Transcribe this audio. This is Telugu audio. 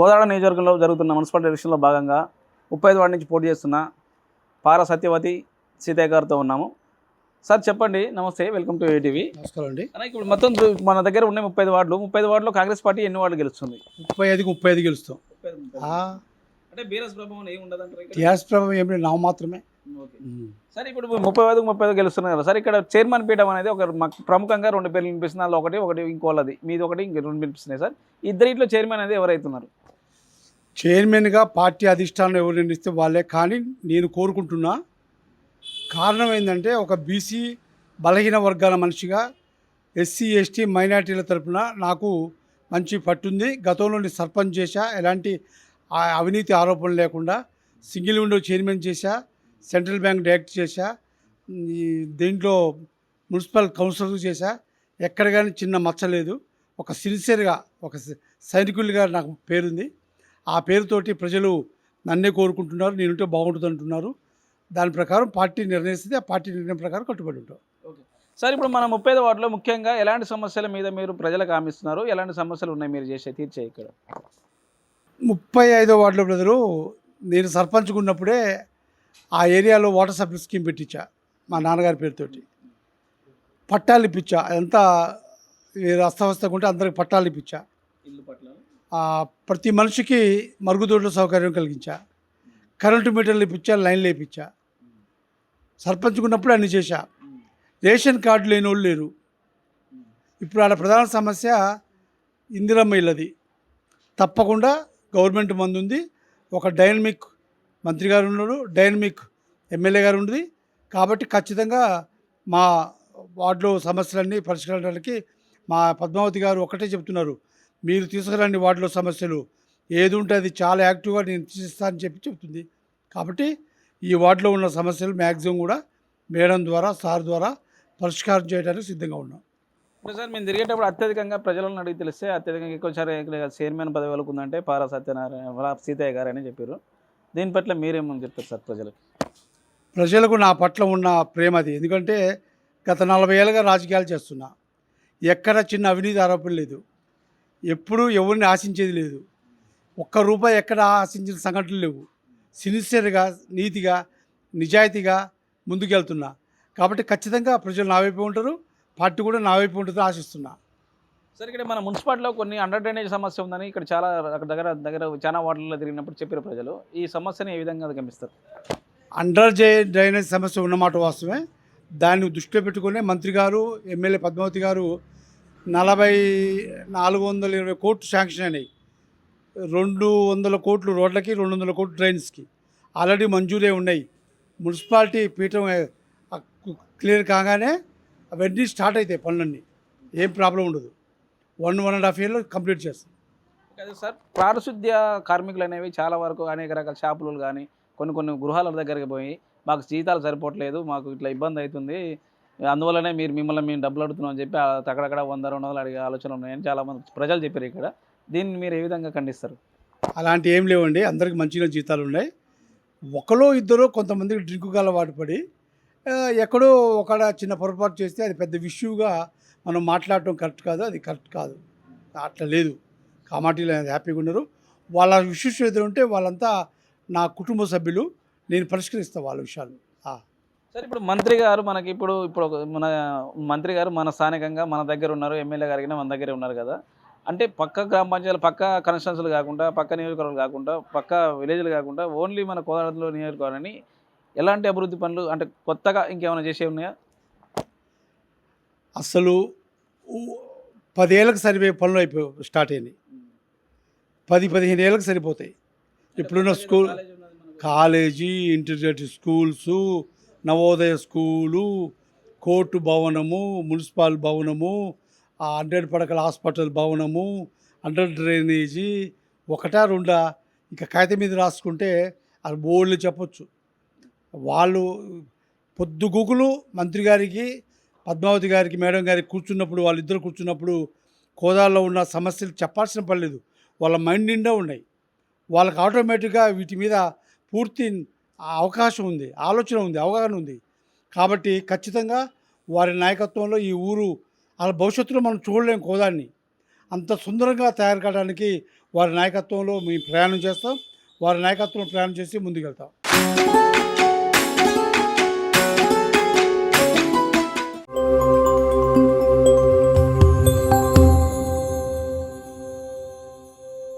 కోదాడ నియోజకవర్గంలో జరుగుతున్న మున్సిపల్ ఎలక్షన్లో భాగంగా 35 వార్డు నుంచి పోటీ చేస్తున్న పార సత్యవతి సీతయ్య గారితో ఉన్నాము. సార్ చెప్పండి, నమస్తే, వెల్కమ్ టు ఏటీవీ. నమస్కారం అండి. ఇప్పుడు మొత్తం మన దగ్గర ఉన్నాయి 35 వార్డులు. 35 వార్డులో కాంగ్రెస్ పార్టీ ఎన్ని వార్డులు గెలుస్తుంది? 35 గెలుస్తాం. అంటే బీఆర్ఎస్ ప్రభావం ఏమి ఉండదంటారు? టీఆర్ఎస్ ప్రభావం ఏమి లేదు, మాత్రమే. సరే, ఇప్పుడు 35 గెలుస్తున్నారు కదా సార్. ఇక్కడ చైర్మన్ పీఠం అనేది ఒక ప్రముఖంగా 2 పేర్లు వినిపిస్తుంది. అందులో ఒకటి ఇంకోళ్ళది, మీది ఒకటి, ఇంక 2 వినిపిస్తున్నాయి సార్. ఇద్దరిట్లో చైర్మన్ అనేది ఎవరైతున్నారు? చైర్మన్గా పార్టీ అధిష్టానం ఎవరు నిర్ణయిస్తే వాళ్ళే. కానీ నేను కోరుకుంటున్నా, కారణం ఏంటంటే ఒక బీసీ బలహీన వర్గాల మనిషిగా ఎస్సీ ఎస్టీ మైనార్టీల తరపున నాకు మంచి పట్టుంది. గతంలో నేను సర్పంచ్ చేశా, ఎలాంటి అవినీతి ఆరోపణలు లేకుండా. సింగిల్ విండో చైర్మన్ చేశా, సెంట్రల్ బ్యాంక్ డైరెక్టర్ చేశా, దీంట్లో మున్సిపల్ కౌన్సిలర్ చేశా. ఎక్కడ కానీ చిన్న మచ్చలేదు. ఒక సిన్సియర్గా, ఒక సైనికులుగా నాకు పేరుంది. ఆ పేరుతోటి ప్రజలు నన్నే కోరుకుంటున్నారు, నేనుంటే బాగుంటుంది అంటున్నారు. దాని ప్రకారం పార్టీ నిర్ణయిస్తుంది. ఆ పార్టీ నిర్ణయం ప్రకారం కట్టుబడి ఉంటాం. ఓకే సార్, ఇప్పుడు మన 35 వార్డులో ముఖ్యంగా ఎలాంటి సమస్యల మీద మీరు ప్రజలకు హామీస్తున్నారు? ఎలాంటి సమస్యలు ఉన్నాయి మీరు తీర్చే ఇక్కడ? 35వ వార్డులో బ్రదరు, నేను సర్పంచ్గా ఉన్నప్పుడే ఆ ఏరియాలో వాటర్ సప్లై స్కీమ్ పెట్టించా మా నాన్నగారి పేరుతోటి. పట్టాలు ఇప్పించా. అదంతా అస్తవ్యస్తంగా ఉంటే అందరికి పట్టాలు ఇప్పించా. ఇల్లు పట్ల ప్రతి మనిషికి మరుగుదొడ్ల సౌకర్యం కలిగించా. కరెంటు మీటర్లు ఇప్పించా, లైన్లు వేయించా. సర్పంచ్గా ఉన్నప్పుడు అన్నీ చేశా. రేషన్ కార్డు లేని వాళ్ళు లేరు. ఇప్పుడు ఆడ ప్రధాన సమస్య ఇందిరమ్మ ఇల్లది. తప్పకుండా గవర్నమెంట్ మంది ఉంది. ఒక డైనమిక్ మంత్రి గారు ఉన్నారు, డైనమిక్ ఎమ్మెల్యే గారు ఉంది. కాబట్టి ఖచ్చితంగా మా వార్డులో సమస్యలన్నీ పరిష్కరించడానికి మా పద్మావతి గారు ఒకటే చెప్తున్నారు, మీరు తీసుకురండి వార్డులో సమస్యలు, ఏది ఉంటే అది చాలా యాక్టివ్గా నేను తీసిస్తానని చెప్తుంది. కాబట్టి ఈ వార్డులో ఉన్న సమస్యలు మ్యాక్సిమం కూడా మేడం ద్వారా, సార్ ద్వారా పరిష్కారం చేయడానికి సిద్ధంగా ఉన్నాం. ఇప్పుడు సార్, మేము తిరిగేటప్పుడు అత్యధికంగా ప్రజలను అడిగి తెలిస్తే అత్యధికంగా ఎక్కువసారి చైర్మన్ పదవి వెలుకుందంటే పారా సత్యనారాయణ సీతయ్య గారు అని చెప్పారు. దీని పట్ల మీరేమని చెప్తారు సార్ ప్రజలకు? ప్రజలకు నా పట్ల ఉన్న ప్రేమ అది. ఎందుకంటే గత 40 ఏళ్ళుగా రాజకీయాలు చేస్తున్నా. ఎక్కడ చిన్న అవినీతి ఆరోపణ లేదు. ఎప్పుడూ ఎవరిని ఆశించేది లేదు. ₹1 ఎక్కడ ఆశించిన సంఘటనలు లేవు. సిన్సియర్గా, నీతిగా, నిజాయితీగా ముందుకెళ్తున్నా. కాబట్టి ఖచ్చితంగా ప్రజలు నా వైపు ఉంటారు, పార్టీ కూడా నా వైపు ఉంటుందని ఆశిస్తున్నా. సార్, ఇక్కడ మన మున్సిపాలిటీలో కొన్ని అండర్ డ్రైనేజ్ సమస్య ఉందని ఇక్కడ చాలా దగ్గర చాలా వార్డులలో తిరిగినప్పుడు చెప్పారు ప్రజలు. ఈ సమస్యను ఏ విధంగా అధిగమిస్తారు? అండర్ డ్రైనేజ్ సమస్య ఉన్నమాట వాస్తవమే. దాన్ని దృష్టిలో పెట్టుకునే మంత్రి గారు, ఎమ్మెల్యే పద్మావతి గారు 420 కోట్లు శాంక్షన్ అయినాయి. 200 కోట్లు రోడ్లకి, 200 కోట్లు డ్రైన్స్కి ఆల్రెడీ మంజూరే ఉన్నాయి. మున్సిపాలిటీ పీఠం క్లియర్ కాగానే అవన్నీ స్టార్ట్ అవుతాయి పనులన్నీ. ఏం ప్రాబ్లం ఉండదు. 1.5 ఇయర్లో కంప్లీట్ చేస్తాం. అదే సార్, పారిశుద్ధ్య కార్మికులు అనేవి చాలా వరకు అనేక రకాల షాపులు కానీ కొన్ని గృహాల దగ్గరికి పోయి మాకు జీతాలు సరిపోవట్లేదు, మాకు ఇట్లా ఇబ్బంది అవుతుంది, అందువల్లనే మిమ్మల్ని మేము డబ్బులు అడుగుతున్నాం అని చెప్పి అక్కడక్కడ 100-200 అడిగే ఆలోచనలు ఉన్నాయని చాలామంది ప్రజలు చెప్పారు ఇక్కడ. దీన్ని మీరు ఏ విధంగా ఖండిస్తారు? అలాంటి ఏం లేవండి. అందరికి మంచిగా జీతాలు ఉన్నాయి. ఒకరో ఇద్దరు కొంతమందికి డ్రింకు అలవాటు పడి ఎక్కడో ఒక చిన్న పొరపాటు చేస్తే అది పెద్ద ఇష్యూగా మనం మాట్లాడటం కరెక్ట్ కాదు. అది కరెక్ట్ కాదు. అట్లా లేదు. కామాటీలు హ్యాపీగా ఉన్నారు. వాళ్ళ ఇష్యూస్ ఏదైనా ఉంటే వాళ్ళంతా నా కుటుంబ సభ్యులు, నేను పరిష్కరిస్తాను వాళ్ళ విషయాలు. సార్, ఇప్పుడు మంత్రి గారు మనకి ఇప్పుడు మన మంత్రి గారు మన స్థానికంగా మన దగ్గర ఉన్నారు, ఎమ్మెల్యే గారు మన దగ్గరే ఉన్నారు కదా. అంటే పక్క గ్రామ పంచాయతీలు, పక్క కాన్స్టిట్యున్సీలు కాకుండా, పక్క నియోజకవర్గాలు కాకుండా, పక్క విలేజ్లు కాకుండా ఓన్లీ మన కోదాడలో నియోజకవర్గాన్ని ఎలాంటి అభివృద్ధి పనులు అంటే కొత్తగా ఇంకేమైనా చేసే ఉన్నాయా? అసలు 10 ఏళ్ళకి సరిపోయే పనులు స్టార్ట్ అయినాయి. 10-15 ఏళ్ళకి సరిపోతాయి. ఇప్పుడున్న school, college, intermediate schools, Navodaya school, court భవనము, మున్సిపల్ భవనము, 100 పడకల హాస్పిటల్ భవనము, అండర్ డ్రైనేజీ, 1-2 ఇంకా కాగితం మీద రాసుకుంటే అది బోర్డులు చెప్పొచ్చు. వాళ్ళు పొద్దుగూకులు మంత్రి గారికి, పద్మావతి గారికి, మేడం గారికి కూర్చున్నప్పుడు, వాళ్ళిద్దరు కూర్చున్నప్పుడు కోదాల్లో ఉన్న సమస్యలు చెప్పాల్సిన పని లేదు. వాళ్ళ మైండ్ నిండా ఉన్నాయి. వాళ్ళకి ఆటోమేటిక్గా వీటి మీద పూర్తి అవకాశం ఉంది, ఆలోచన ఉంది, అవగాహన ఉంది. కాబట్టి ఖచ్చితంగా వారి నాయకత్వంలో ఈ ఊరు వాళ్ళ భవిష్యత్తులో మనం చూడలేము. కోదాన్ని అంత సుందరంగా తయారు కావడానికి వారి నాయకత్వంలో మేము ప్రయాణం చేస్తాం. వారి నాయకత్వంలో ప్రయాణం చేసి ముందుకెళ్తాం.